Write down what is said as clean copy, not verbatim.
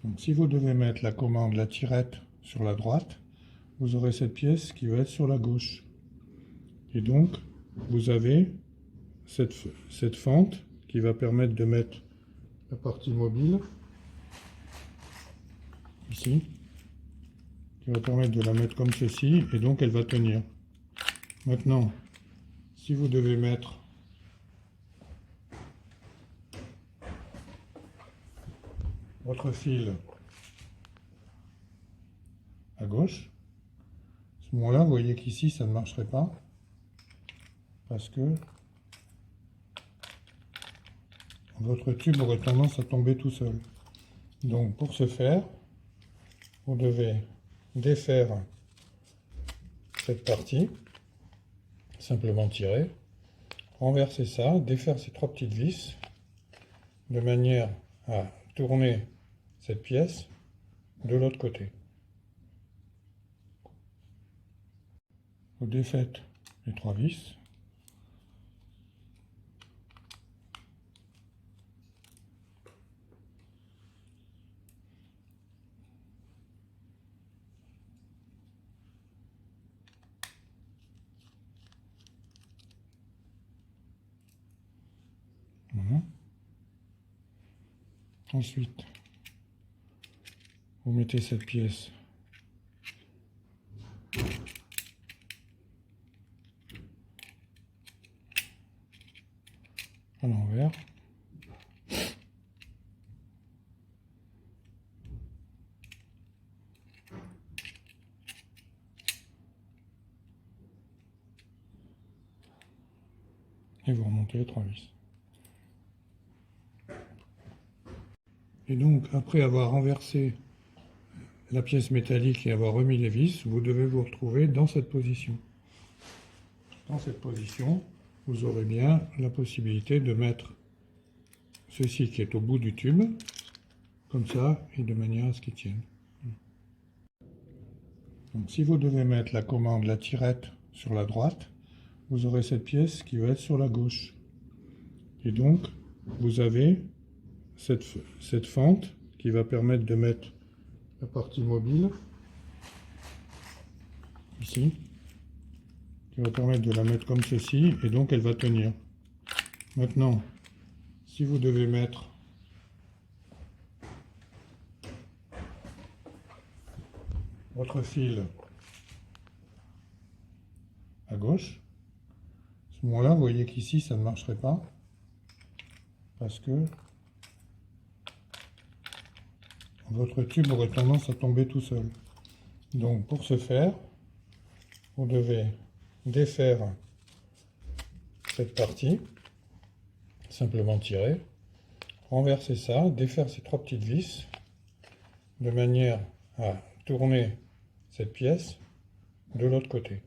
Donc si vous devez mettre la commande, la tirette sur la droite, vous aurez cette pièce qui va être sur la gauche. Et donc, vous avez cette fente qui va permettre de mettre la partie mobile, ici, qui va permettre de la mettre comme ceci, et donc elle va tenir. Maintenant, si vous devez mettre votre fil à gauche, à ce moment-là, vous voyez qu'ici, ça ne marcherait pas, parce que votre tube aurait tendance à tomber tout seul. Donc, pour ce faire, vous devez défaire cette partie, simplement tirer, renverser ça, défaire ces trois petites vis, de manière à tourner cette pièce de l'autre côté. Vous défaites les trois vis. Voilà. Ensuite, vous mettez cette pièce à l'envers. Et vous remontez les trois vis. Et donc, après avoir renversé la pièce métallique et avoir remis les vis, vous devez vous retrouver dans cette position. Dans cette position, vous aurez bien la possibilité de mettre ceci qui est au bout du tube, comme ça, et de manière à ce qu'il tienne. Donc si vous devez mettre la commande, la tirette sur la droite, vous aurez cette pièce qui va être sur la gauche. Et donc, vous avez cette fente qui va permettre de mettre la partie mobile, ici, qui va permettre de la mettre comme ceci, et donc elle va tenir. Maintenant, si vous devez mettre votre fil à gauche, à ce moment-là, vous voyez qu'ici, ça ne marcherait pas, parce que votre tube aurait tendance à tomber tout seul. Donc, pour ce faire, vous devez défaire cette partie, simplement tirer, renverser ça, défaire ces trois petites vis, de manière à tourner cette pièce de l'autre côté.